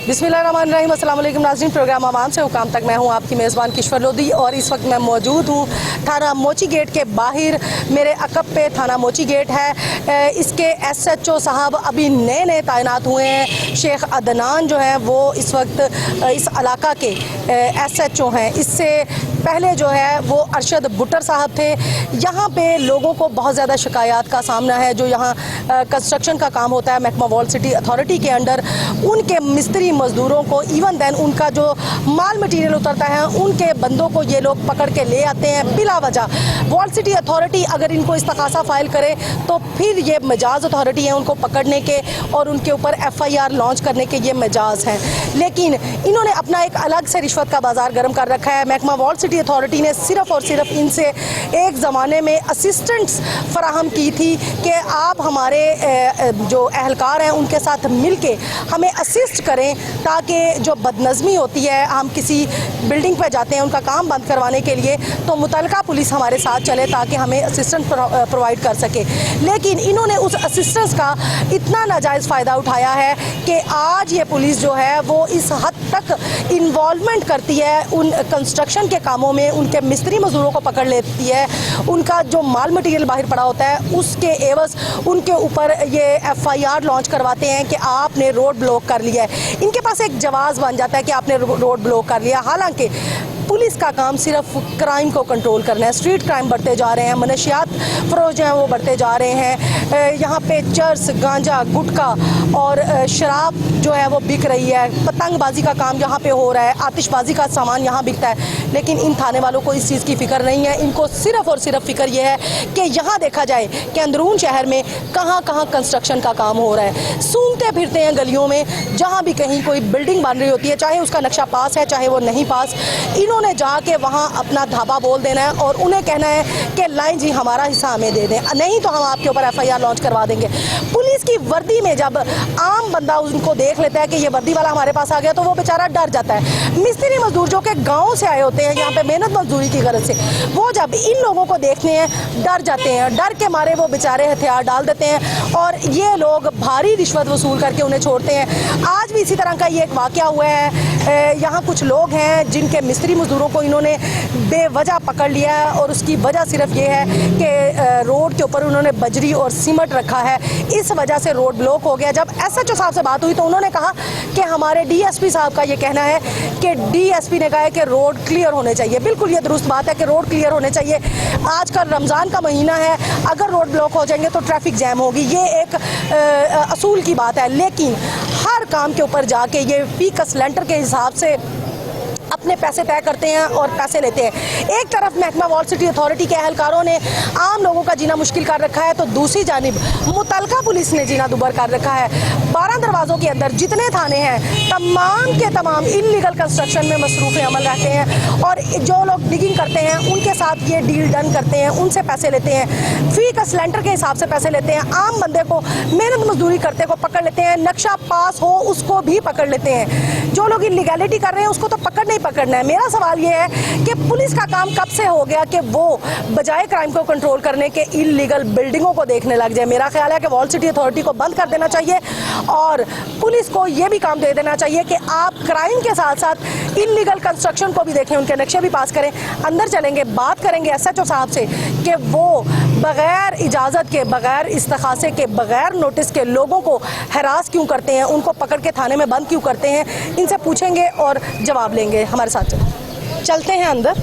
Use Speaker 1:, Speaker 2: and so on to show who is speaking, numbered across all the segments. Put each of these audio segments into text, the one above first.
Speaker 1: बिस्मिल्लाहिर्रहमानिर्रहीम। अस्सलाम वालेकुम नाज़रीन, प्रोग्राम आवाम से हुकाम तक मैं हूँ आपकी मेज़बान किश्वर लोधी और इस वक्त मैं मौजूद हूँ थाना मोची गेट के बाहर। मेरे अकब पे थाना मोची गेट है। इसके SHO साहब अभी नए नए तैनात हुए हैं। शेख अदनान जो है वो इस वक्त इस इलाका के SHO हैं। इससे पहले जो है वो अरशद बुटर साहब थे। यहाँ पे लोगों को बहुत ज़्यादा शिकायत का सामना है। जो यहाँ कंस्ट्रक्शन का काम होता है महकमा वॉल सिटी अथॉरिटी के अंडर, उनके मिस्त्री मज़दूरों को इवन दैन उनका जो माल मटीरियल उतरता है उनके बंदों को ये लोग पकड़ के ले आते हैं बिला वजह। वॉल सिटी अथॉरिटी अगर इनको इस्तकासा फ़ाइल करे तो फिर ये मजाज अथॉरिटी है उनको पकड़ने के और उनके ऊपर FIR लॉन्च करने के ये मजाज हैं। लेकिन इन्होंने अपना एक अलग से रिश्वत का बाज़ार गर्म कर रखा है। महकमा वॉल सिटी अथॉरिटी ने सिर्फ़ और सिर्फ इनसे एक ज़माने में असिस्टेंट्स फराहम की थी कि आप हमारे जो अहलकार हैं उनके साथ मिल के हमें असिस्ट करें ताकि जो बदनज़मी होती है, हम किसी बिल्डिंग पर जाते हैं उनका काम बंद करवाने के लिए तो मुतलका पुलिस हमारे साथ चले ताकि हमें असिस्टेंट प्रोवाइड कर सके। लेकिन इन्होंने उस असिस्टेंस का इतना नाजायज़ फ़ायदा उठाया है कि आज ये पुलिस जो है वो इस हद तक इन्वॉल्वमेंट करती है उन कंस्ट्रक्शन के कामों में, उनके मिस्त्री मज़दूरों को पकड़ लेती है, उनका जो माल मटीरियल बाहर पड़ा होता है उसके एवज़ उनके ऊपर ये FIR लॉन्च करवाते हैं कि आपने रोड ब्लॉक कर लिया है। इनके पास एक जवाब बन जाता है कि आपने रोड ब्लॉक कर लिया। हालांकि पुलिस का काम सिर्फ क्राइम को कंट्रोल करना है। स्ट्रीट क्राइम बढ़ते जा रहे हैं, मनशियात फरोज हैं वो बढ़ते जा रहे हैं। यहाँ पे चर्स, गांजा, गुटखा और शराब जो है वो बिक रही है। पतंगबाजी का काम यहाँ पे हो रहा है, आतिशबाजी का सामान यहाँ बिकता है। लेकिन इन थाने वालों को इस चीज़ की फ़िक्र नहीं है। इनको सिर्फ़ और सिर्फ फ़िक्र ये है कि यहाँ देखा जाए कि अंदरून शहर में कहाँ कहाँ कंस्ट्रक्शन का काम हो रहा है। सूंघते फिरते हैं गलियों में, जहाँ भी कहीं कोई बिल्डिंग बन रही होती है, चाहे उसका नक्शा पास है चाहे वो नहीं पास, इन्होंने जाके वहाँ अपना धाबा बोल देना है और उन्हें कहना है कि लाइन जी हमारा हिस्सा हमें दे दें, नहीं तो हम आपके ऊपर FIR लॉन्च करवा देंगे। पुलिस की वर्दी में जब आम बंदा उनको देख लेता है कि ये वर्दी वाला हमारे पास आ गया तो वो बेचारा डर जाता है। मिस्त्री मजदूर जो कि गाँव से आए होते हैं यहाँ पे मेहनत मजदूरी की गरज से, वो जब इन लोगों को देखते हैं डर जाते हैं। डर के मारे वो बेचारे हथियार डाल देते हैं और ये लोग भारी रिश्वत वसूल करके उन्हें छोड़ते हैं। आज भी इसी तरह का ये एक वाक़या हुआ है। यहाँ कुछ लोग हैं जिनके मिस्त्री मजदूरों को इन्होंने बेवजह पकड़ लिया है और उसकी वजह सिर्फ ये है कि रोड के ऊपर उन्होंने बजरी और सीमेंट रखा है, इस वजह से रोड ब्लॉक हो गया। जब SHO साहब से बात हुई तो उन्होंने कहा कि हमारे DSP साहब का ये कहना है कि DSP ने कहा है कि रोड क्लियर होने चाहिए। बिल्कुल ये दुरुस्त बात है कि रोड क्लियर होने चाहिए। आजकल रमज़ान का महीना है, अगर रोड ब्लॉक हो जाएंगे तो ट्रैफिक जैम होगी, ये एक असूल की बात है। लेकिन हर काम के ऊपर जाके ये फी का सिलेंडर के हिसाब से अपने पैसे तय करते हैं और पैसे लेते हैं। एक तरफ महकमा वॉल सिटी अथॉरिटी के अहलकारों ने आम लोगों का जीना मुश्किल कर रखा है तो दूसरी जानिब मुतलका पुलिस ने जीना दुभर कर रखा है। 12 दरवाज़ों के अंदर जितने थाने हैं तमाम के तमाम इल्लीगल कंस्ट्रक्शन में मसरूफ़ अमल रहते हैं और जो लोग डिगिंग करते हैं उनके साथ ये डील डन करते हैं, उनसे पैसे लेते हैं, फी का सिलेंडर के हिसाब से पैसे लेते हैं। आम बंदे को मेहनत मजदूरी करते को पकड़ लेते हैं, नक्शा पास हो उसको भी पकड़ लेते हैं। जो लोग इलीगैलिटी कर रहे हैं उसको तो पकड़ नहीं पकड़ना है। मेरा सवाल ये है कि पुलिस का काम कब से हो गया कि वो बजाय क्राइम को कंट्रोल करने के इलीगल बिल्डिंगों को देखने लग जाए। मेरा ख्याल है कि वॉल सिटी अथॉरिटी को बंद कर देना चाहिए और पुलिस को ये भी काम दे देना चाहिए कि आप क्राइम के साथ साथ इलीगल कंस्ट्रक्शन को भी देखें, उनके नक्शे भी पास करें। अंदर चलेंगे, बात करेंगे SHO साहब से कि वो बगैर इजाज़त के, बगैर इस्तखासे के, बगैर नोटिस के लोगों को हरास क्यों करते हैं, उनको पकड़ के थाने में बंद क्यों करते हैं। इनसे पूछेंगे और जवाब लेंगे। हमारे साथ चलते हैं अंदर।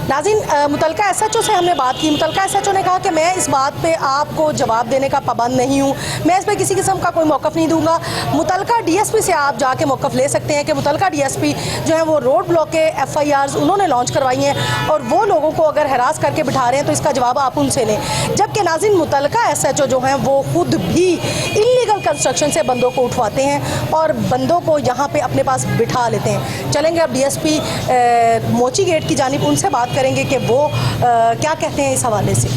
Speaker 1: नाज़रीन, मुतलका SHO से हमने बात की। मुतलका SHO ने कहा कि मैं इस बात पे आपको जवाब देने का पाबंद नहीं हूँ, मैं इस पर किसी किस्म का कोई मौक़िफ़ नहीं दूंगा। मुतलका DSP से आप जाके मौक़िफ़ ले सकते हैं कि मुतलका DSP जो है वो रोड ब्लॉक के FIRs उन्होंने लॉन्च करवाई हैं और वो लोगों को अगर हरास करके बिठा रहे हैं तो इसका जवाब आप उनसे लें। जबकि नाज़रीन मुतलका SHO जो हैं वो ख़ुद भी इल्लीगल कंस्ट्रक्शन से बंदों को उठवाते हैं और बंदों को यहाँ पर अपने पास बिठा लेते हैं। चलेंगे अब DSP मोची गेट की जानिब, उनसे बात करेंगे कि वो क्या कहते हैं इस हवाले से।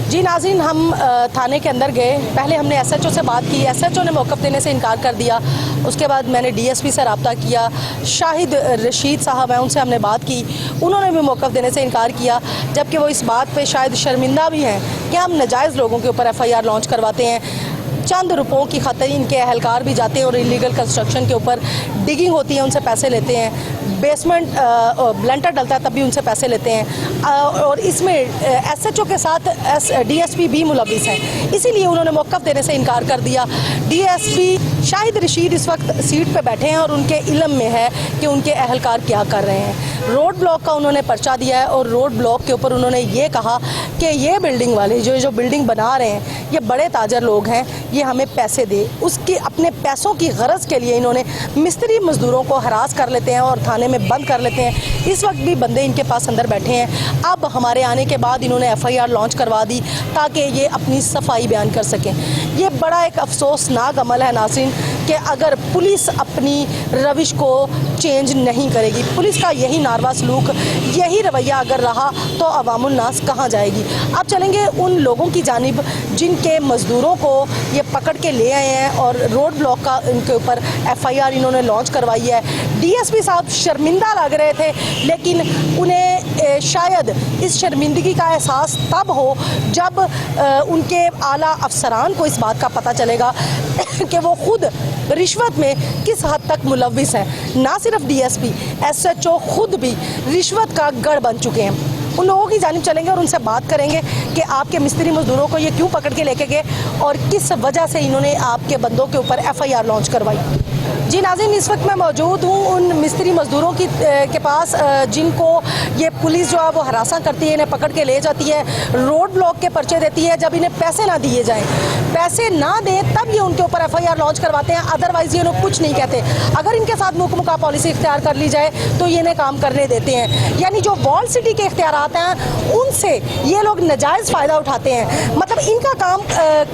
Speaker 1: जी नाज़रीन, हम थाने के अंदर गए। पहले हमने SHO से बात की, SHO ने मौक़िफ़ देने से इनकार कर दिया। उसके बाद मैंने DSP से रब्ता किया, शाहिद रशीद साहब हैं, उनसे हमने बात की, उन्होंने भी मौक़िफ़ देने से इनकार किया। जबकि वो इस बात पे शायद शर्मिंदा भी हैं कि हम नाजायज़ लोगों के ऊपर FIR लॉन्च करवाते हैं। चंद रुपयों की खातिर इनके अहलकार भी जाते हैं और इलीगल कंस्ट्रक्शन के ऊपर डिगिंग होती है, उनसे पैसे लेते हैं। बेसमेंट ब्लेंटर डलता है तब भी उनसे पैसे लेते हैं और इसमें एसएचओ के साथ डीएसपी भी मुलविस हैं, इसीलिए उन्होंने मौक़िफ़ देने से इनकार कर दिया। डीएसपी शाहिद रशीद इस वक्त सीट पे बैठे हैं और उनके इल्म में है कि उनके अहलकार क्या कर रहे हैं। रोड ब्लॉक का उन्होंने पर्चा दिया है और रोड ब्लॉक के ऊपर उन्होंने ये कहा कि ये बिल्डिंग वाले जो बिल्डिंग बना रहे हैं ये बड़े ताजर लोग हैं, ये हमें पैसे दे। उसके अपने पैसों की गरज के लिए इन्होंने मिस्त्री मजदूरों को हरास कर लेते हैं और थाने में बंद कर लेते हैं। इस वक्त भी बंदे इनके पास अंदर बैठे हैं। अब हमारे आने के बाद इन्होंने FIR लॉन्च करवा दी ताकि ये अपनी सफाई बयान कर सकें। ये बड़ा एक अफसोसनाक अमल है नाज़रीन कि अगर पुलिस अपनी रविश को चेंज नहीं करेगी, पुलिस का यही नारवा सलूक, यही रवैया अगर रहा तो अवामुल नास कहाँ जाएगी। अब चलेंगे उन लोगों की जानिब जिनके मज़दूरों को ये पकड़ के ले आए हैं और रोड ब्लॉक का इनके ऊपर FIR इन्होंने लॉन्च करवाई है। DSP साहब शर्मिंदा लग रहे थे, लेकिन उन्हें शायद इस शर्मिंदगी का एहसास तब हो जब उनके आला अफसरान को इस बात का पता चलेगा कि वो खुद रिश्वत में किस हद तक मुलविस हैं। ना सिर्फ DSP, SHO खुद भी रिश्वत का गढ़ बन चुके हैं। उन लोगों की जानिब चलेंगे और उनसे बात करेंगे कि आपके मिस्त्री मजदूरों को ये क्यों पकड़ के लेके गए और किस वजह से इन्होंने आपके बंदों के ऊपर FIR लॉन्च करवाई। जी नाज़रीन, इस वक्त मैं मौजूद हूँ उन मिस्त्री मजदूरों के पास जिनको ये पुलिस जो है वो हरासा करती है, इन्हें पकड़ के ले जाती है, रोड ब्लॉक के पर्चे देती है। जब इन्हें पैसे ना दिए जाएं, पैसे ना दें, तब ये उनके ऊपर FIR लॉन्च करवाते हैं। अदरवाइज़ ये लोग कुछ नहीं कहते। अगर इनके साथ मुकम्मल पॉलिसी इख्तियार कर ली जाए तो ये इन्हें काम करने देते हैं। यानी जो वॉल सिटी के इख्तियारात हैं उनसे ये लोग नाजायज़ फ़ायदा उठाते हैं। मतलब इनका काम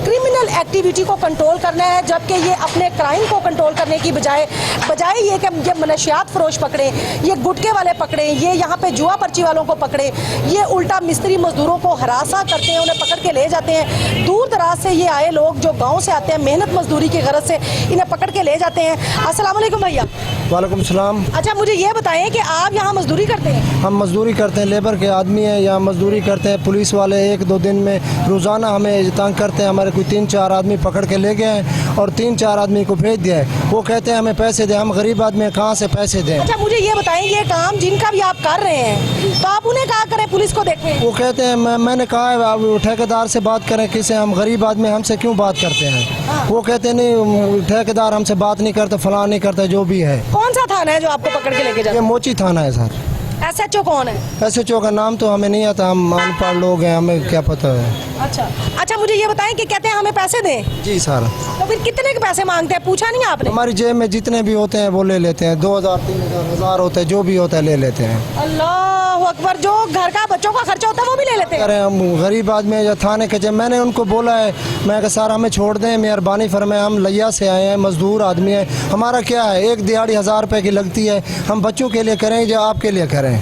Speaker 1: क्रिमिनल एक्टिविटी को कंट्रोल करना है, जबकि ये अपने क्राइम को कंट्रोल करने की बजाय ये कि ये मनशियात फरोश पकड़े, ये गुटके वाले पकड़े, ये यहाँ पे जुआ पर्ची वालों को पकड़े, ये उल्टा मिस्त्री मजदूरों को हरासा करते हैं, उन्हें पकड़ के ले जाते हैं। दूर दराज से ये आए लोग जो गांव से आते हैं मेहनत मजदूरी की गरज से, इन्हें पकड़ के ले जाते हैं। अस्सलाम वालेकुम भैया।
Speaker 2: वालेकुम सलाम।
Speaker 1: अच्छा, मुझे ये बताएं कि आप यहाँ मजदूरी करते हैं?
Speaker 2: हम मजदूरी करते हैं, लेबर के आदमी हैं, यहाँ मजदूरी करते हैं। पुलिस वाले 1-2 दिन में रोज़ाना हमें तंग करते हैं। हमारे कोई 3-4 आदमी पकड़ के ले गए हैं और 3-4 आदमी को भेज दिया है। वो कहते हैं हमें पैसे दें, हम गरीब आदमी हैं, कहाँ से पैसे दें।
Speaker 1: अच्छा, मुझे ये बताएं, ये काम जिनका भी आप कर रहे हैं तो आप उन्हें कहा करें, पुलिस को देखें।
Speaker 2: वो कहते हैं मैंने कहा है आप ठेकेदार से बात करें, किसे, हम गरीब आदमी हमसे क्यों बात करते हैं। वो कहते हैं नहीं ठेकेदार हमसे बात नहीं करते, फलां नहीं करते, जो भी है।
Speaker 1: कौन सा थाना है जो आपको पकड़ के लेके जाता
Speaker 2: ये मोची थाना है सर।
Speaker 1: है? SHO कौन है?
Speaker 2: SHO का नाम तो हमें नहीं आता, हम अनपढ़ लोग हैं, हमें क्या पता है।
Speaker 1: अच्छा, मुझे ये बताएं कि कहते हैं हमें पैसे दें।
Speaker 2: जी सर।
Speaker 1: तो फिर कितने के पैसे मांगते हैं, पूछा नहीं आपने?
Speaker 2: हमारी जेब में जितने भी होते हैं वो ले लेते हैं। 2000, 3000, 1000 होते हैं, जो भी होता है ले लेते हैं।
Speaker 1: अल्लाह अकबर, जो घर का बच्चों का खर्चा होता है वो भी ले लेते हैं।
Speaker 2: अरे हम गरीब आदमी या थाने के, जब मैंने उनको बोला है, मैं कहा सर हमें छोड़ दें, मेहरबानी फरमाएं, हम लिया से आए हैं, मजदूर आदमी हैं, हमारा क्या है, एक दिहाड़ी 1000 रुपये की लगती है, हम बच्चों के लिए करें या आपके लिए करें।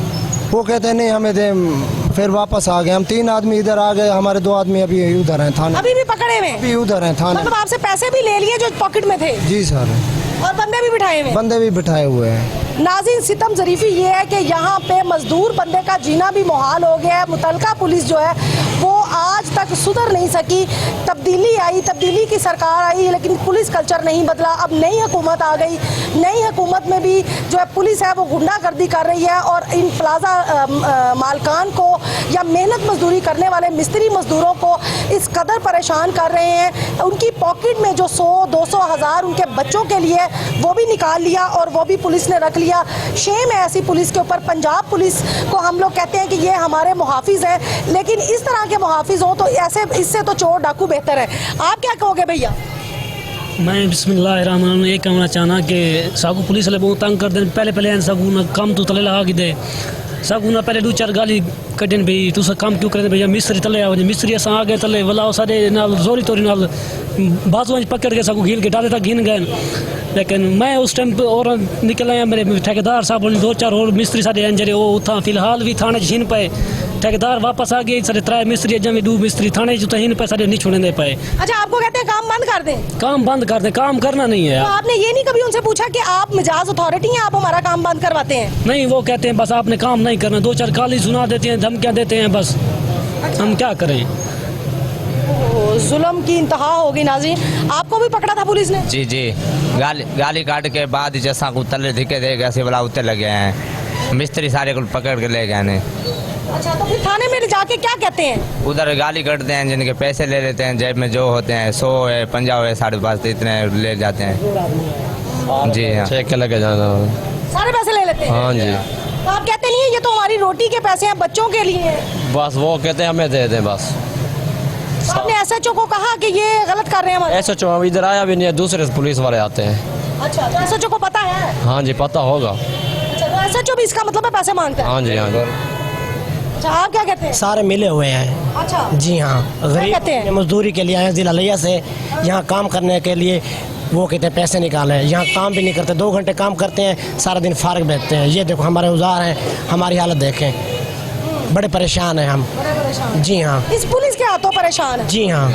Speaker 2: वो कहते हैं नहीं हमें दें। फिर वापस आ गए। हम 3 आदमी इधर आ गए, हमारे 2 आदमी अभी उधर हैं थाने।
Speaker 1: अभी भी पकड़े हुए?
Speaker 2: अभी उधर हैं थाने।
Speaker 1: मतलब आपसे पैसे भी ले लिए जो पॉकेट में थे?
Speaker 2: जी सर।
Speaker 1: और बंदे भी बिठाए हुए?
Speaker 2: बंदे भी बिठाए हुए हैं।
Speaker 1: नाज़रीन, सितम ज़रीफ़ी ये है कि यहाँ पे मजदूर बंदे का जीना भी मुहाल हो गया है। मुतलका पुलिस जो है वो आज तक सुधर नहीं सकी। तब्दीली की सरकार आई, लेकिन पुलिस कल्चर नहीं बदला। अब नई हुकूमत आ गई, नई हुकूमत में भी जो है पुलिस है वो गुंडागर्दी कर रही है और इन प्लाजा मालकान को या मेहनत मजदूरी करने वाले मिस्त्री मजदूरों को इस कदर परेशान कर रहे हैं। उनकी पॉकेट में जो 100-200 हज़ार उनके बच्चों के लिए वो भी निकाल लिया और वो भी पुलिस ने रख लिया। शेम है ऐसी पुलिस के ऊपर। पंजाब पुलिस को हम लोग कहते हैं कि ये हमारे मुहाफिज हैं, लेकिन इस तरह के मुहाफिज हो तो ऐसे इससे तो चोर डाकू बेहतर है। आप क्या कहोगे भैया?
Speaker 3: मैं बिस्मिल्लाहिर्रहमानिर्रहीम ये कहना चाहना कि सागू पुलिस वाले बहुत तंग कर दें। पहले सागू ना काम तो तले लगा के दे, सागू ना पहले 2-4 गाली कटन भी तुस काम क्यों करें भैया, मिस्त्री तले आओ, मिस्त्री अस आ गए तले वला सारे नाल जोरी तोरी नाल बाजू पकड़ के सागू घील के डाले तक गिन गए। लेकिन मैं उस टाइम और निकल आया, मेरे ठेकेदार साहब 2-4 और मिस्त्री साढ़े इंजरे वो उतना फिलहाल भी थाने छिन पाए। ठेकेदार वापस आ गए, साढ़े 3 मिस्त्री जब 2 मिस्त्री थाने जो हिन पे साढ़े नहीं छोड़ने दे पाए।
Speaker 1: अच्छा, आपको कहते हैं काम बंद कर दें?
Speaker 3: काम बंद कर दें, काम करना नहीं है।
Speaker 1: तो आपने ये नहीं कभी उनसे पूछा कि आप मिजाज अथॉरिटी हैं, आप हमारा काम बंद करवाते हैं?
Speaker 3: नहीं, वो कहते हैं बस आपने काम नहीं करना, 2-4 गाली सुना देते हैं, धमकियाँ देते हैं, बस हम क्या करें।
Speaker 1: जुल्म की इंतहा होगी नाज़रीन। आपको भी पकड़ा था पुलिस ने?
Speaker 4: जी जी, गाली काट के बाद जैसा को तले धिके देगा ऐसे वाला उत्ते लगे हैं, मिस्त्री सारे को पकड़ के ले गए ने।
Speaker 1: अच्छा, तो फिर थाने में जाके क्या कहते हैं?
Speaker 4: उधर गाली करते हैं, जिनके पैसे ले लेते हैं, जेब में जो होते हैं 100 है 50 है 5.5 इतने ले जाते हैं। जी हाँ,
Speaker 5: चेक के लगे जाना।
Speaker 1: सारे पैसे ले लेते हैं?
Speaker 5: हाँ जी।
Speaker 1: तो आप कहते नहीं है ये तो हमारी रोटी के पैसे हैं, बच्चों के लिए हैं?
Speaker 5: बस वो कहते हैं हमें दे दें बस।
Speaker 1: तो आपने एसएचओ को कहा कि ये गलत कर रहे हैं हमारे?
Speaker 5: ऐसा चो इधर आया भी नहीं है, दूसरे पुलिस वाले आते हैं।
Speaker 1: अच्छा, तो एसएचओ को पता है?
Speaker 5: हाँ जी पता होगा।
Speaker 1: अच्छा, तो एसएचओ भी इसका मतलब है पैसे मांगता है?
Speaker 5: हाँ जी हाँ जी।
Speaker 1: अच्छा, आप क्या कहते हैं?
Speaker 6: सारे मिले हुए हैं।
Speaker 1: अच्छा
Speaker 6: जी हाँ,
Speaker 1: कहते हैं?
Speaker 6: गरीब मजदूरी के लिए आए हैं जिला लिया से, यहाँ काम करने के लिए। वो कहते हैं पैसे निकाले, यहाँ काम भी नहीं करते, 2 घंटे काम करते हैं, सारा दिन फारग बैठते हैं। ये देखो हमारे औजार हैं, हमारी हालत देखें, बड़े परेशान हैं हम। जी हाँ।
Speaker 1: इस पुलिस के हाथों परेशान है?
Speaker 6: जी हाँ।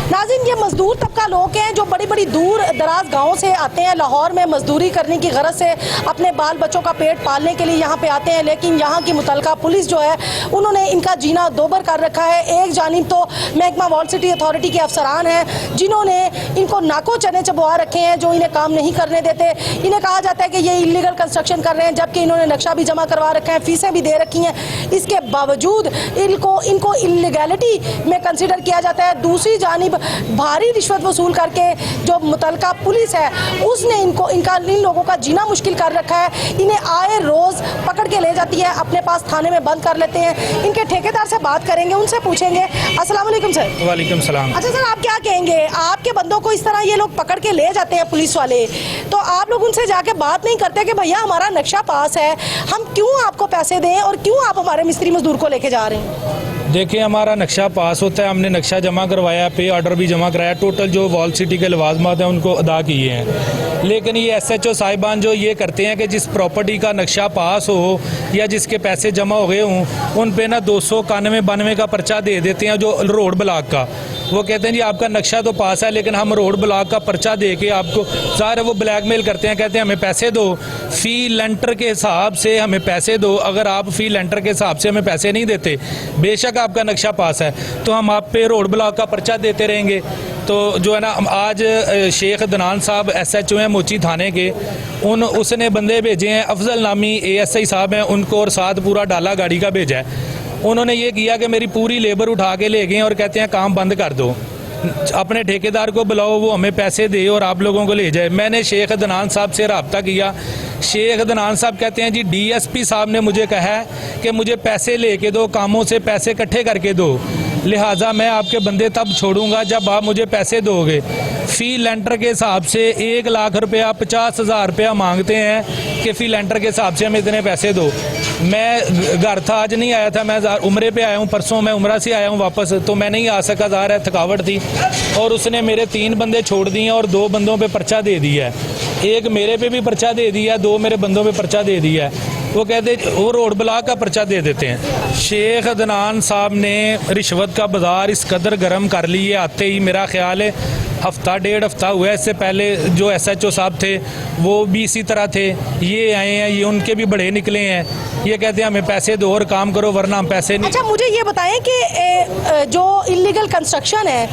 Speaker 1: नाज़रीन, ये मजदूर तबका लोग हैं जो बड़ी बड़ी दूर दराज गाँव से आते हैं, लाहौर में मजदूरी करने की गरज से अपने बाल बच्चों का पेट पालने के लिए यहाँ पे आते हैं। लेकिन यहाँ की मुतलका पुलिस जो है उन्होंने इनका जीना दोबर कर रखा है। एक जानिब तो महकमा वॉल सिटी अथॉरिटी के अफसरान हैं जिन्होंने इनको नाको चने चबवा रखे हैं, जो इन्हें काम नहीं करने देते। इन्हें कहा जाता है कि ये इलीगल कंस्ट्रक्शन कर रहे हैं, जबकि इन्होंने नक्शा भी जमा करवा रखा है, फीसें भी दे रखी हैं। इसके बावजूद इनको इलीगैलिटी में कंसिडर किया जाता है। दूसरी जानिब भारी रिश्वत वसूल करके जो मुतलका पुलिस है उसने इन लोगों का जीना मुश्किल कर रखा है। इन्हें आए रोज़ पकड़ के ले जाती है, अपने पास थाने में बंद कर लेते हैं। इनके ठेकेदार से बात करेंगे, उनसे पूछेंगे। अस्सलाम वालेकुम सर।
Speaker 7: वालेकुम सलाम।
Speaker 1: अच्छा सर, आप क्या कहेंगे? आपके बंदों को इस तरह ये लोग पकड़ के ले जाते हैं पुलिस वाले, तो आप लोग उनसे जाके बात नहीं करते कि भैया हमारा नक्शा पास है, हम क्यों आपको पैसे दें और क्यों आप हमारे मिस्त्री मजदूर को लेके जा रहे हैं?
Speaker 7: देखिए, हमारा नक्शा पास होता है, हमने नक्शा जमा करवाया, पे ऑर्डर भी जमा कराया, टोटल जो वॉल सिटी के लवाजमात हैं उनको अदा किए हैं। लेकिन ये एसएचओ साहिबान जो ये करते हैं कि जिस प्रॉपर्टी का नक्शा पास हो या जिसके पैसे जमा हो गए हों, उन पे ना 291 का पर्चा दे देते हैं, जो रोड ब्लॉक का। वो कहते हैं जी आपका नक्शा तो पास है लेकिन हम रोड ब्लॉक का पर्चा दे के आपको सारे वो ब्लैकमेल करते हैं, कहते हैं हमें पैसे दो, फ़ी लेंटर के हिसाब से हमें पैसे दो। अगर आप फ़ी लेंटर के हिसाब से हमें पैसे नहीं देते, बेशक आपका नक्शा पास है, तो हम आप पे रोड ब्लॉक का पर्चा देते रहेंगे। तो जो है ना, आज शेख दनान साहब एसएचओ हैं मोची थाने के, उसने बंदे भेजे हैं, अफजल नामी एएसआई साहब हैं, उनको और साथ पूरा डाला गाड़ी का भेजा है। उन्होंने ये किया कि मेरी पूरी लेबर उठा के ले गए और कहते हैं काम बंद कर दो, अपने ठेकेदार को बुलाओ, वो हमें पैसे दे और आप लोगों को ले जाए। मैंने शेख दनान साहब से रब्ता किया। शेख दनान साहब कहते हैं जी डीएसपी साहब ने मुझे कहा है कि मुझे पैसे लेके दो, कामों से पैसे इकट्ठे करके दो, लिहाजा मैं आपके बंदे तब छोड़ूंगा जब आप मुझे पैसे दोगे। फ़ी लेंटर के हिसाब से 1 लाख रुपया 50,000 रुपया मांगते हैं कि फ़ी लेंटर के हिसाब से हमें इतने पैसे दो। मैं घर था, आज नहीं आया था, मैं उम्रे पे आया हूँ, परसों मैं उम्रा से आया हूँ वापस, तो मैं नहीं आ सका, ज़ाहिर है थकावट थी। और उसने मेरे 3 बंदे छोड़ दिए और 2 बंदों पे पर्चा दे दिया है, एक मेरे पे भी पर्चा दे दिया, 2 मेरे बंदों पे पर्चा दे दिया है। वो कहते वो रोड ब्लॉक का पर्चा दे देते हैं। शेख दनान साहब ने रिश्वत का बाज़ार इस कदर गर्म कर ली है, आते ही मेरा ख्याल है हफ्ता 1.5 हफ्ता हुआ है। इससे पहले जो एसएचओ साहब थे वो भी इसी तरह थे, ये आए हैं, ये उनके भी बड़े निकले हैं, ये कहते हैं हमें पैसे दो और काम करो वरना हम पैसे नहीं।
Speaker 1: अच्छा, मुझे ये बताएं कि जो इलीगल कंस्ट्रक्शन है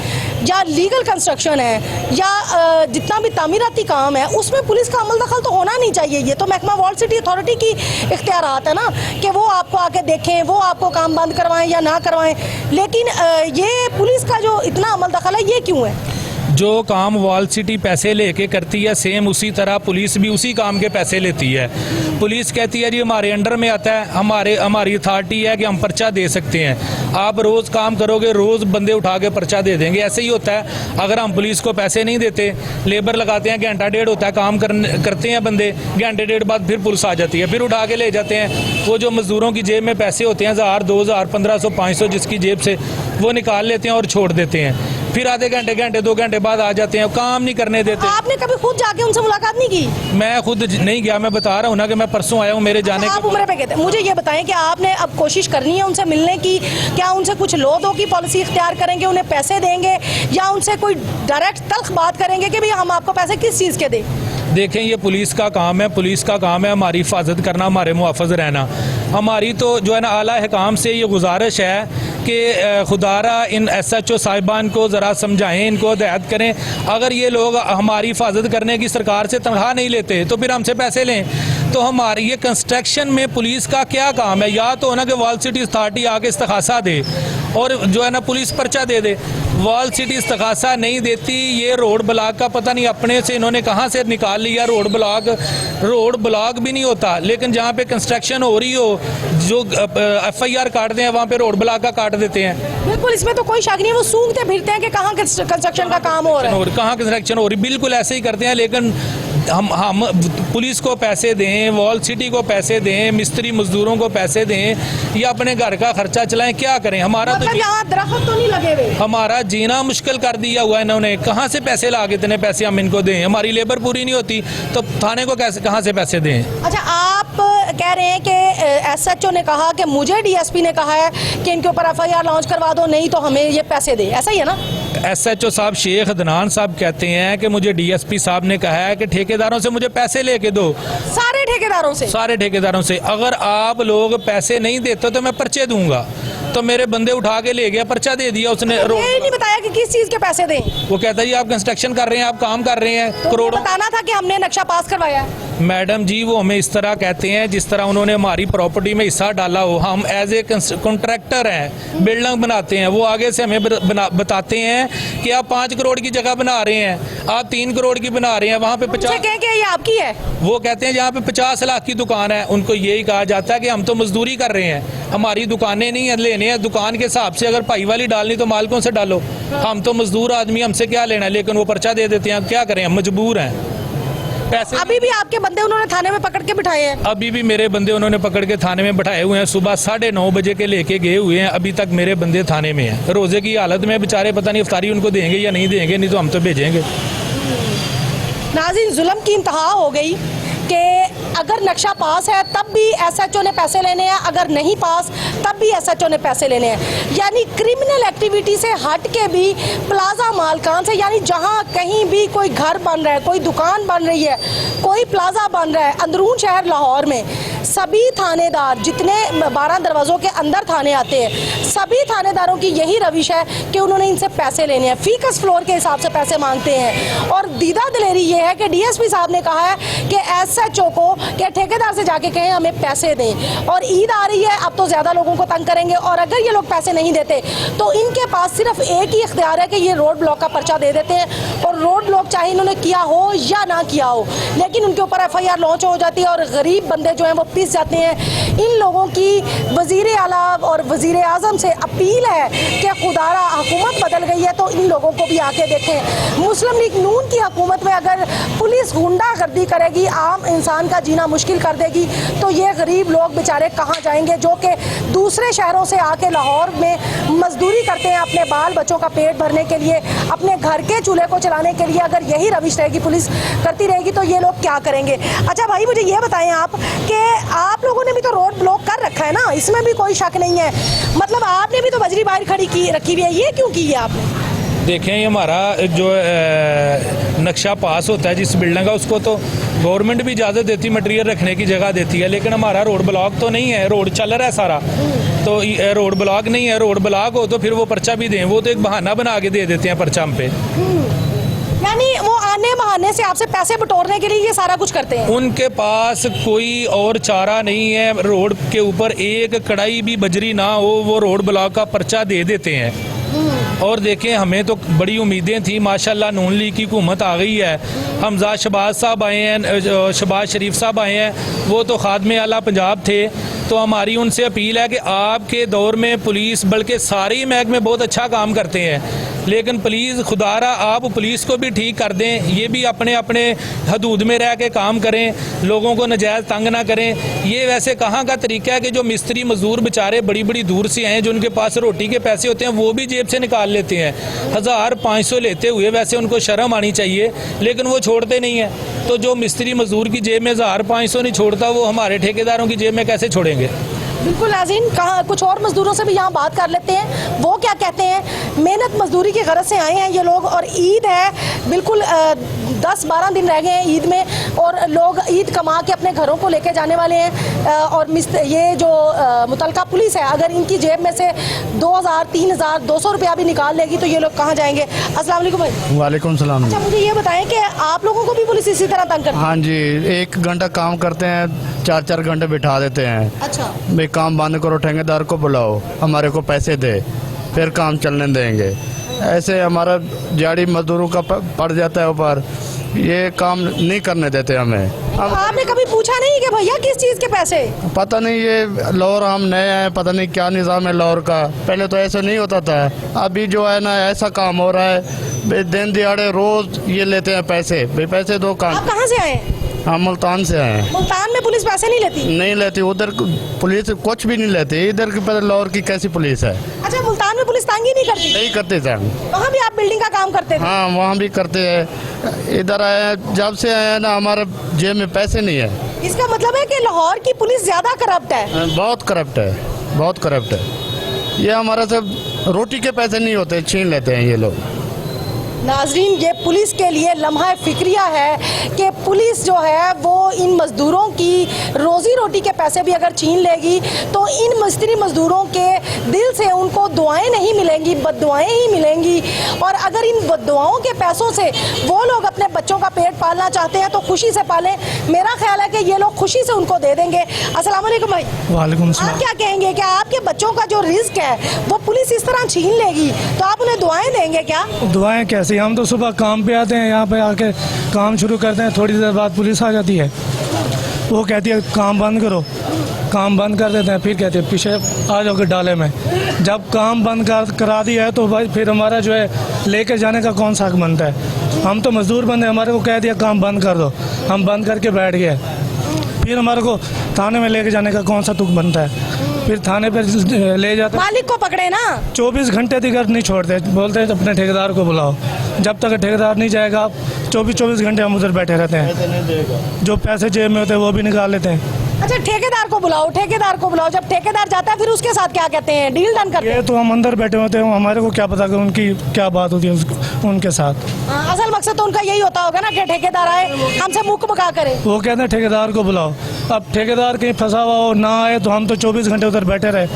Speaker 1: या लीगल कंस्ट्रक्शन है या जितना भी तामीराती काम है उसमें पुलिस का अमल दखल तो होना नहीं चाहिए। ये तो महकमा वॉल सिटी अथॉरिटी की इख्तियारात है ना कि वो आपको आके देखें, वो आपको काम बंद करवाएं या ना करवाएं, लेकिन ये पुलिस का जो इतना अमल दखल है ये क्यों है?
Speaker 7: जो काम वॉल सिटी पैसे लेके करती है, सेम उसी तरह पुलिस भी उसी काम के पैसे लेती है। पुलिस कहती है जी हमारे अंडर में आता है, हमारी अथॉरिटी है कि हम पर्चा दे सकते हैं, आप रोज़ काम करोगे, रोज़ बंदे उठा के पर्चा दे देंगे। ऐसे ही होता है, अगर हम पुलिस को पैसे नहीं देते, लेबर लगाते हैं, घंटा 1.5 होता है काम करते हैं बंदे, घंटे 1.5 बाद फिर पुलिस आ जाती है, फिर उठा के ले जाते हैं। वो जो मज़दूरों की जेब में पैसे होते हैं 1000, 2000, 1500, 500 जिसकी जेब से, वो निकाल लेते हैं और छोड़ देते हैं, फिर आधे घंटे 2 घंटे बाद आ जाते हैं, काम नहीं करने देते।
Speaker 1: आपने कभी खुद जाके उनसे मुलाकात नहीं की?
Speaker 7: मैं खुद नहीं गया, मैं बता रहा हूँ ना कि मैं परसों आया हूँ, मेरे जाने
Speaker 1: आप उम्र पे कहते हैं। मुझे ये बताएं कि आपने अब कोशिश करनी है उनसे मिलने की, क्या उनसे कुछ लो दो की पॉलिसी इख्तियार करेंगे, उन्हें पैसे देंगे या उनसे कोई डायरेक्ट तल्ख बात करेंगे कि भाई हम आपको पैसे किस चीज़ के दें?
Speaker 7: देखें, ये पुलिस का काम है, पुलिस का काम है हमारी हिफाजत करना, हमारे मुहाफ़िज़ रहना। हमारी तो जो है ना आला हुकाम से ये गुजारिश है कि खुदारा इन SHO साहिबान को ज़रा समझाएं, इनको हिदायत करें। अगर ये लोग हमारी हिफाजत करने की सरकार से तनख्वाह नहीं लेते तो फिर हमसे पैसे लें। तो हमारी ये कंस्ट्रक्शन में पुलिस का क्या काम है? या तो ना कि वॉल सिटी अथॉरिटी आके इस्तखासा दे और जो है ना पुलिस पर्चा दे दे। वॉल सिटी इस्तखासा नहीं देती। ये रोड ब्लॉक का पता नहीं अपने से इन्होंने कहाँ से निकाल लिया। रोड ब्लॉक भी नहीं होता, लेकिन जहाँ पे कंस्ट्रक्शन हो रही हो, जो FIR काटते हैं वहाँ पे रोड ब्लॉक का काट देते हैं।
Speaker 1: बिल्कुल, इसमें तो कोई शक नहीं है। वो सूंघते फिरते हैं कि कहाँ कंस्ट्रक्शन का काम हो रहा है,
Speaker 7: और कहाँ कंस्ट्रक्शन हो रही, बिल्कुल ऐसे ही करते हैं। लेकिन हम पुलिस को पैसे दें, वॉल सिटी को पैसे दें, मिस्त्री मजदूरों को पैसे दें या अपने घर का खर्चा चलाएं, क्या करें? हमारा
Speaker 1: मतलब यहाँ दरख्त तो नहीं लगे हुए।
Speaker 7: हमारा जीना मुश्किल कर दिया हुआ है इन्होंने। कहाँ से पैसे ला के इतने पैसे हम इनको दें? हमारी लेबर पूरी नहीं होती तो थाने को कैसे कहाँ से पैसे दें?
Speaker 1: अच्छा, आप कह रहे हैं कि SHO ने कहा कि मुझे DSP ने कहा है कि इनके ऊपर FIR लॉन्च करवा दो, नहीं तो हमें ये पैसे दे, ऐसा ही है ना?
Speaker 7: SHO साहब शेख अदनान साहब कहते हैं कि मुझे DSP साहब ने कहा है कि ठेकेदारों से मुझे पैसे लेके दो।
Speaker 1: सारे ठेकेदारों से? अगर
Speaker 7: आप लोग पैसे नहीं देते तो मैं पर्चे दूंगा। तो मेरे बंदे उठा के ले गया, पर्चा दे दिया उसने।
Speaker 1: ये नहीं बताया कि किस चीज के पैसे दें।
Speaker 7: वो कहता है जी आप कंस्ट्रक्शन कर रहे हैं, आप काम कर रहे हैं,
Speaker 1: तो
Speaker 7: करोड़ों।
Speaker 1: बताना था कि हमने नक्शा पास करवाया है।
Speaker 7: मैडम जी वो हमें इस तरह कहते हैं जिस तरह उन्होंने हमारी प्रॉपर्टी में हिस्सा डाला हो। हम एज ए कॉन्ट्रैक्टर हैं, बिल्डिंग बनाते हैं। वो आगे से हमें बताते हैं कि आप 5 करोड़ की जगह बना रहे हैं, आप 3 करोड़ की बना रहे हैं, वहाँ पे 50।
Speaker 1: कहें कि ये आपकी है।
Speaker 7: वो कहते हैं जहाँ पे 50 लाख की दुकान है, उनको यही कहा जाता है कि हम तो मजदूरी कर रहे हैं, हमारी दुकानें नहीं है, लेने हैं दुकान के हिसाब से। अगर भाई वाली डालनी तो मालिकों से डालो, हम तो मजदूर आदमी, हमसे क्या लेना है? लेकिन वो पर्चा दे देते हैं, क्या करें, हम मजबूर हैं। पैसे
Speaker 1: अभी भी आपके बंदे उन्होंने थाने में पकड़ के बिठाए हैं?
Speaker 7: अभी भी मेरे बंदे उन्होंने पकड़ के थाने में बैठाए हुए हैं। सुबह 9:30 बजे के लेके गए हुए हैं, अभी तक मेरे बंदे थाने में हैं। रोजे की हालत में बेचारे, पता नहीं इफ्तारी उनको देंगे या नहीं देंगे, नहीं तो हम तो भेजेंगे।
Speaker 1: नाज़रीन, जुल्म की इंतहा हो गई कि अगर नक्शा पास है तब भी SHO ने पैसे लेने हैं, अगर नहीं पास तब भी SHO ने पैसे लेने हैं। यानी क्रिमिनल एक्टिविटी से हट के भी प्लाजा मालकान से, यानी जहां कहीं भी कोई घर बन रहा है, कोई दुकान बन रही है, कोई प्लाजा बन रहा है अंदरून शहर लाहौर में, सभी थानेदार, जितने 12 दरवाज़ों के अंदर थाने आते हैं, सभी थानेदारों की यही रविश है कि उन्होंने इनसे पैसे लेने हैं, फीकस फ्लोर के हिसाब से पैसे मांगते हैं। और दीदा दिलेरी ये है कि DSP साहब ने कहा है कि SHO को कि ठेकेदार से जाके कहें हमें पैसे दें। और ईद आ रही है, अब तो ज़्यादा लोगों को तंग करेंगे, और अगर ये लोग पैसे नहीं देते तो इनके पास सिर्फ एक ही इख्तियार है कि ये रोड ब्लॉक का पर्चा दे देते हैं। और रोड ब्लॉक चाहे इन्होंने किया हो या ना किया हो, लेकिन उनके ऊपर FIR लॉन्च हो जाती है और गरीब बंदे जो हैं वो पिस जाते हैं। इन लोगों की वज़ीर आला और वज़ीर आज़म से अपील है कि खुदारा हुकूमत बदल गई है तो इन लोगों को भी आके देखें। मुस्लिम लीग नून की हुकूमत में अगर पुलिस गुंडागर्दी करेगी, आम इंसान का जीना मुश्किल कर देगी, तो ये गरीब लोग बेचारे कहाँ जाएंगे जो कि दूसरे शहरों से आके लाहौर में मजदूरी करते हैं अपने बाल बच्चों का पेट भरने के लिए, अपने घर के चूल्हे को चलाने के लिए। अगर यही रविश रहेगी, पुलिस करती रहेगी, तो ये लोग क्या करेंगे? अच्छा भाई, मुझे ये बताएं आप कि आप लोगों ने भी तो रोड ब्लॉक कर रखा है ना, इसमें भी कोई शक नहीं है। मतलब आपने भी तो बजरी बाहर खड़ी की रखी हुई है, ये क्यों की है आपने?
Speaker 7: देखें, ये हमारा जो नक्शा पास होता है जिस बिल्डिंग का, उसको तो गवर्नमेंट भी इजाज़त देती, मटेरियल रखने की जगह देती है, लेकिन हमारा रोड ब्लॉक तो नहीं है, रोड चल रहा है सारा, तो रोड ब्लॉक नहीं है। रोड ब्लॉक हो तो फिर वो पर्चा भी दें, वो तो एक बहाना बना के दे देते हैं पर्चा हम पे।
Speaker 1: यानी वो आने बहाने से आपसे पैसे बटोरने के लिए ये सारा कुछ करते हैं।
Speaker 7: उनके पास कोई और चारा नहीं है। रोड के ऊपर एक कड़ाई भी बजरी ना हो, वो रोड ब्लॉक का पर्चा दे देते हैं। और देखें, हमें तो बड़ी उम्मीदें थी, माशाल्लाह नून लीग की हुकूमत आ गई है। हमजा शहबाज साहब आए हैं, शहबाज शरीफ साहब आए हैं, वो तो खादमे आला पंजाब थे। तो हमारी उनसे अपील है कि आपके दौर में पुलिस, बल्कि सारे ही महकमे बहुत अच्छा काम करते हैं, लेकिन प्लीज़ खुदारा आप पुलिस को भी ठीक कर दें, ये भी अपने अपने हदूद में रह के काम करें, लोगों को नजायज़ तंग ना करें। ये वैसे कहाँ का तरीका है कि जो मिस्त्री मजदूर बेचारे बड़ी बड़ी दूर से आए, जो उनके पास रोटी के पैसे होते हैं वो भी जेब से निकाल लेते हैं, 1000-500 लेते हुए। वैसे उनको शर्म आनी चाहिए, लेकिन वो छोड़ते नहीं हैं। तो जो मिस्त्री मजदूर की जेब में 1000-500 नहीं छोड़ता, वो हमारे ठेकेदारों की जेब में कैसे छोड़ेंगे?
Speaker 1: बिल्कुल नाज़रीन, कहाँ कुछ और मज़दूरों से भी यहाँ बात कर लेते हैं, वो क्या कहते हैं। मेहनत मजदूरी की गरज से आए हैं ये लोग, और ईद है, बिल्कुल 10-12 दिन रह गए हैं ईद में, और लोग ईद कमा के अपने घरों को लेके जाने वाले हैं। और ये जो मुतलका पुलिस है, अगर इनकी जेब में से 2000, 3000, 200 रुपया भी निकाल लेगी तो ये लोग कहाँ जाएंगे। अस्सलाम वालेकुम भाई।
Speaker 8: वालेकुम सलाम।
Speaker 1: अच्छा, मुझे ये बताएं कि आप लोगों को भी पुलिस इसी तरह तंग करती है?
Speaker 8: हाँ जी, 1 घंटा काम करते हैं, 4-4 घंटे बिठा देते हैं।
Speaker 1: अच्छा,
Speaker 8: भाई काम बंद करो, ठेकेदार को बुलाओ, हमारे को पैसे दे, फिर काम चलने देंगे। ऐसे हमारा दिहाड़ी मजदूरों का पड़ जाता है ऊपर, ये काम नहीं करने देते हमें। अब
Speaker 1: आपने कभी पूछा नहीं कि भैया किस चीज़ के पैसे?
Speaker 8: पता नहीं, ये लाहौर हम नए हैं, पता नहीं क्या निज़ाम है लाहौर का। पहले तो ऐसा नहीं होता था, अभी जो है ना ऐसा काम हो रहा है, भाई दिन दिहाड़े रोज़ ये लेते हैं पैसे, भाई पैसे दो काम।
Speaker 1: आप कहाँ से आए हैं?
Speaker 8: हम मुल्तान से आए हैं।
Speaker 1: मुल्तान में पुलिस पैसे नहीं लेती?
Speaker 8: नहीं लेती, उधर पुलिस कुछ भी नहीं लेती, इधर की पता लाहौर की कैसी पुलिस है।
Speaker 1: अच्छा, मुल्तान में पुलिस तंग ही नहीं करती?
Speaker 8: नहीं करते थे हम।
Speaker 1: वहाँ भी आप बिल्डिंग का काम करते थे?
Speaker 8: हाँ, वहाँ भी करते हैं। इधर आए हैं, जब से आए हैं ना, हमारे जेब में पैसे नहीं है।
Speaker 1: इसका मतलब है कि लाहौर की पुलिस ज्यादा करप्ट है?
Speaker 8: बहुत करप्ट है, बहुत करप्ट है। ये हमारे से रोटी के पैसे नहीं होते, छीन लेते हैं ये लोग।
Speaker 1: नाजरीन, ये पुलिस के लिए लम्हा फिक्रिया है कि पुलिस जो है वो इन मज़दूरों की रोज़ी रोटी के पैसे भी अगर छीन लेगी तो इन मिस्त्री मज़दूरों के दिल से उनको दुआएं नहीं मिलेंगी, बद्दुआएं ही मिलेंगी। और अगर इन बद्दुआओं के पैसों से वो लोग अपने बच्चों का पेट पालना चाहते हैं तो खुशी से पालें। मेरा ख्याल है कि ये लोग खुशी से उनको दे देंगे। अस्सलाम वालेकुम भाई।
Speaker 9: वालेकुम
Speaker 1: आप
Speaker 9: सलाम।
Speaker 1: क्या कहेंगे कि आपके बच्चों का जो रिस्क है वो पुलिस इस तरह छीन लेगी तो आप उन्हें दुआएं देंगे क्या?
Speaker 9: दुआएं कैसे, हम तो सुबह काम पे आते हैं, यहाँ पे आके काम शुरू करते हैं, थोड़ी देर बाद पुलिस आ जाती है, वो कहती है काम बंद करो, काम बंद कर देते हैं, फिर कहते हैं पीछे आ जाओगे डाले में। जब काम बंद करा दिया है तो भाई फिर हमारा जो है लेके जाने का कौन सा हक बनता है? हम तो मजदूर बंदे, हमारे को कह दिया काम बंद कर दो, हम बंद करके बैठ गए, फिर हमारे को थाने में लेके जाने का कौन सा तुक बनता है? फिर थाने पर ले जाते,
Speaker 1: मालिक को पकड़े ना।
Speaker 9: 24 घंटे तक नहीं छोड़ते, बोलते हैं अपने ठेकेदार को बुलाओ। जब तक ठेकेदार नहीं जाएगा 24 घंटे हम उधर बैठे रहते हैं, जो पैसे जेब में होते हैं वो भी निकाल लेते हैं।
Speaker 1: अच्छा, ठेकेदार को बुलाओ, ठेकेदार को बुलाओ। जब ठेकेदार जाता है फिर उसके साथ क्या कहते हैं? डील डन करते हैं?
Speaker 9: ये तो हम अंदर बैठे होते हैं, हमारे को क्या पता कि उनकी क्या बात होती है उनके साथ।
Speaker 1: असल मकसद तो उनका यही होता होगा ना कि ठेकेदार आए हमसे मुख बका करे।
Speaker 9: वो कहते हैं ठेकेदार को बुलाओ। अब ठेकेदार कहीं फंसा हुआ हो ना आए तो हम तो 24 घंटे उधर बैठे रहे,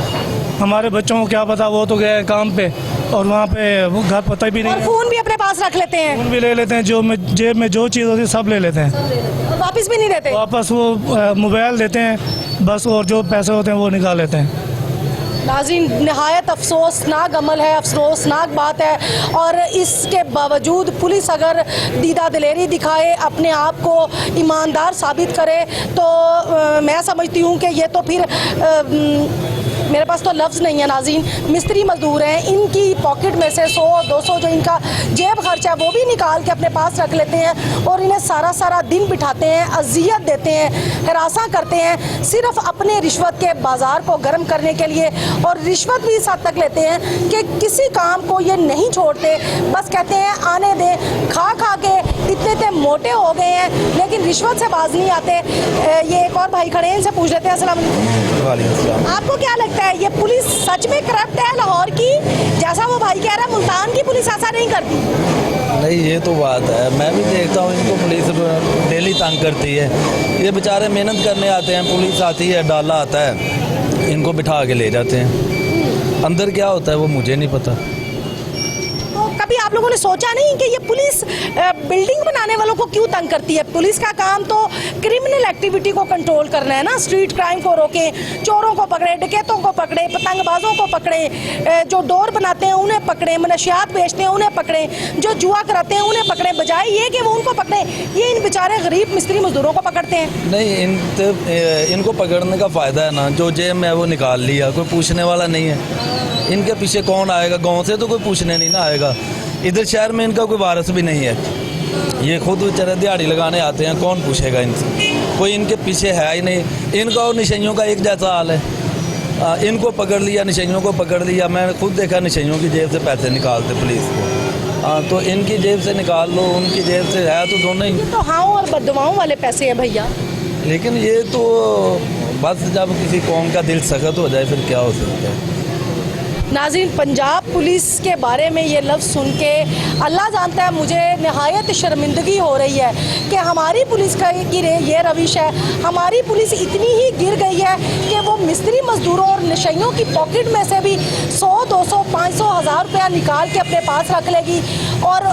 Speaker 9: हमारे बच्चों को क्या पता, वो तो गए काम पे और वहाँ पे वो घर पता भी नहीं
Speaker 1: और
Speaker 9: है।
Speaker 1: फोन भी अपने पास रख लेते हैं?
Speaker 9: फोन भी ले लेते हैं, जेब में जो चीज़ होती है सब ले लेते हैं,
Speaker 1: और वापस भी नहीं देते?
Speaker 9: वापस वो मोबाइल देते हैं बस, और जो पैसे होते हैं वो निकाल लेते हैं।
Speaker 1: नाज़रीन, नहायत अफसोसनाक अमल है, अफसोसनाक बात है। और इसके बावजूद पुलिस अगर दीदा दिलेरी दिखाए, अपने आप को ईमानदार साबित करे तो मैं समझती हूँ कि ये तो फिर मेरे पास तो लफ्ज़ नहीं है। नाज़रीन, मिस्त्री मजदूर हैं, इनकी पॉकेट में से 100-200 जो इनका जेब खर्च है वो भी निकाल के अपने पास रख लेते हैं और इन्हें सारा दिन बिठाते हैं, अजियत देते हैं, हरासा करते हैं, सिर्फ अपने रिश्वत के बाज़ार को गर्म करने के लिए। और रिश्वत भी इस हद तक लेते हैं कि किसी काम को ये नहीं छोड़ते, बस कहते हैं आने दें, खा के इतने मोटे हो गए हैं लेकिन रिश्वत से बाज नहीं आते। ये एक और भाई खड़े हैं, इनसे पूछ लेते हैं। अस्सलाम वालेकुम। आपको क्या लगता है ये पुलिस सच में करप्ट है लाहौर की, जैसा वो भाई कह रहा है मुल्तान की पुलिस ऐसा नहीं करती?
Speaker 10: नहीं, ये तो बात है, मैं भी देखता हूँ इनको पुलिस डेली तंग करती है। ये बेचारे मेहनत करने आते हैं, पुलिस आती है, डाला आता है, इनको बिठा के ले जाते हैं। अंदर क्या होता है वो मुझे नहीं पता।
Speaker 1: तो कभी आप लोगों ने सोचा नहीं कि ये पुलिस बिल्डिंग बनाने वालों को क्यों तंग करती है? पुलिस का काम तो क्रिमिनल एक्टिविटी को कंट्रोल करना है ना, स्ट्रीट क्राइम को रोके, चोरों को पकड़े, डकैतों को पकड़े, पतंगबाजों को पकड़े, जो डोर बनाते हैं उन्हें पकड़े, मनशियात बेचते हैं उन्हें पकड़े, जो जुआ कराते हैं उन्हें पकड़े, बजाय ये कि वो उनको पकड़े, ये इन बेचारे गरीब मिस्त्री मजदूरों को पकड़ते हैं।
Speaker 10: नहीं, इनको पकड़ने का फ़ायदा है ना, जो जेब में है वो निकाल लिया, कोई पूछने वाला नहीं है। इनके पीछे कौन आएगा? गांव से तो कोई पूछने नहीं ना आएगा। इधर शहर में इनका कोई वारिस भी नहीं है, ये खुद बेचारे दिहाड़ी लगाने आते हैं, कौन पूछेगा इनसे? कोई इनके पीछे है ही नहीं। इनका और निशाइयों का एक जैसा हाल है, इनको पकड़ लिया, निशाइयों को पकड़ लिया। मैंने खुद देखा निशाइयों की जेब से पैसे निकालते पुलिस को। तो इनकी जेब से निकाल लो, उनकी जेब से है तो दोनों ही।
Speaker 1: तो हाँ और बददुआओं वाले पैसे हैं भैया।
Speaker 10: लेकिन ये तो बस जब किसी कौम का दिल सख्त हो जाए फिर क्या हो सकता है।
Speaker 1: नाज़रीन, पंजाब पुलिस के बारे में ये लफ्ज़ सुन के अल्लाह जानता है मुझे नहायत शर्मिंदगी हो रही है कि हमारी पुलिस का ये रविश है। हमारी पुलिस इतनी ही गिर गई है कि वो मिस्त्री मज़दूरों और नशइयों की पॉकेट में से भी 100, 200, 500, 1000 रुपया निकाल के अपने पास रख लेगी और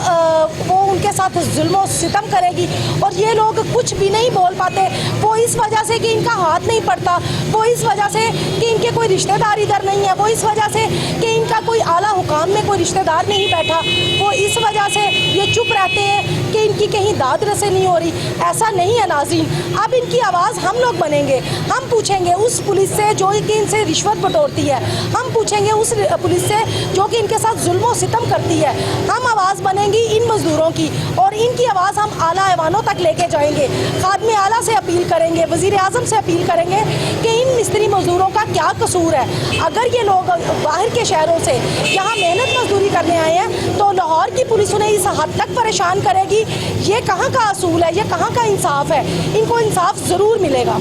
Speaker 1: वो उनके साथ जुल्म सितम करेगी। और ये लोग कुछ भी नहीं बोल पाते, वो इस वजह से कि इनका हाथ नहीं पड़ता, वो इस वजह से कि इनके कोई रिश्तेदार इधर नहीं है, वो इस वजह से कि इनका कोई आला हुकाम में कोई रिश्तेदार नहीं बैठा, वो इस वजह से ये चुप रहते हैं कि इनकी कहीं दाद रसे नहीं हो रही। ऐसा नहीं है नाज़रीन, अब इनकी आवाज़ हम लोग बनेंगे। हम पूछेंगे उस पुलिस से जो कि इनसे रिश्वत बटोरती है, हम पूछेंगे उस पुलिस से जो कि इनके साथ जुल्म और सितम करती है। हम आवाज़ बनेंगी इन मज़दूरों की और इनकी आवाज़ हम आला ऐवानों तक लेके जाएंगे। खादमे आला से अपील करेंगे, वज़ीर आज़म से अपील करेंगे कि इन मिस्त्री मज़दूरों का क्या कसूर है। अगर ये लोग बाहर के शहरों से यहाँ मेहनत मजदूरी करने आए हैं तो लाहौर की पुलिस उन्हें इस हद तक परेशान करेगी। ये कहाँ का असूल है, ये कहाँ का इंसाफ है? इनको इंसाफ ज़रूर मिलेगा।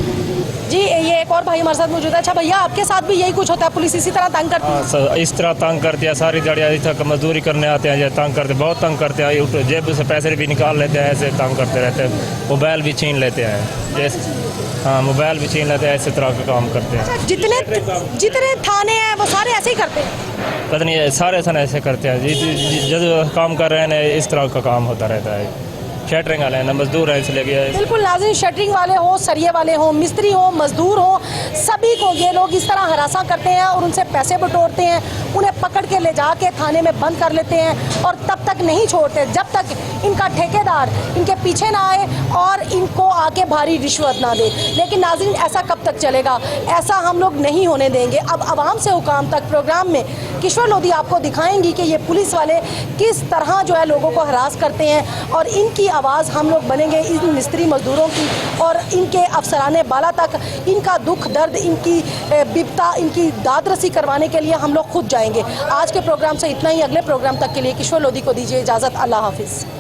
Speaker 1: जी, ये एक और भाई हमारे साथ मौजूद है। अच्छा भैया, आपके साथ भी यही कुछ होता है? पुलिस इसी तरह तंग करती है?
Speaker 11: इस तरह तंग करती है, सारी दिहाड़ी इस तरह मजदूरी करने आते हैं, ये तंग करते, बहुत तंग करते हैं। जेब से पैसे भी निकाल लेते हैं, ऐसे तंग करते रहते हैं। मोबाइल भी छीन लेते हैं, जैसे हाँ मोबाइल भी छीन लेते हैं, ऐसे तरह का काम करते हैं।
Speaker 1: जितने थाने हैं वो सारे ऐसे ही करते हैं?
Speaker 11: पता नहीं, सारे सन ऐसे करते हैं। जब काम कर रहे हैं इस तरह का काम होता रहता है। शटरिंग वाले हैं ना, मजदूर हैं, इसलिए
Speaker 1: बिल्कुल नाज़रीन, शटरिंग वाले हो, सरिये वाले हो, मिस्त्री हो, मजदूर हो, सभी को ये लोग इस तरह हरासा करते हैं और उनसे पैसे बटोरते हैं। उन्हें पकड़ के ले जाके थाने में बंद कर लेते हैं और तब तक नहीं छोड़ते जब तक इनका ठेकेदार इनके पीछे ना आए और इनको आके भारी रिश्वत ना दे। लेकिन नाज़रीन, ऐसा कब तक चलेगा? ऐसा हम लोग नहीं होने देंगे। अब आवाम से हुकाम तक प्रोग्राम में किश्वर लोधी आपको दिखाएंगी कि ये पुलिस वाले किस तरह जो है लोगों को हरास करते हैं और इनकी आवाज़ हम लोग बनेंगे इन मिस्त्री मजदूरों की और इनके अफसराने बाला तक। इनका दुख दर्द, इनकी बिपता, इनकी दादरसी करवाने के लिए हम लोग खुद जाएंगे। आज के प्रोग्राम से इतना ही। अगले प्रोग्राम तक के लिए किश्वर लोधी को दीजिए इजाज़त। अल्लाह हाफिज़।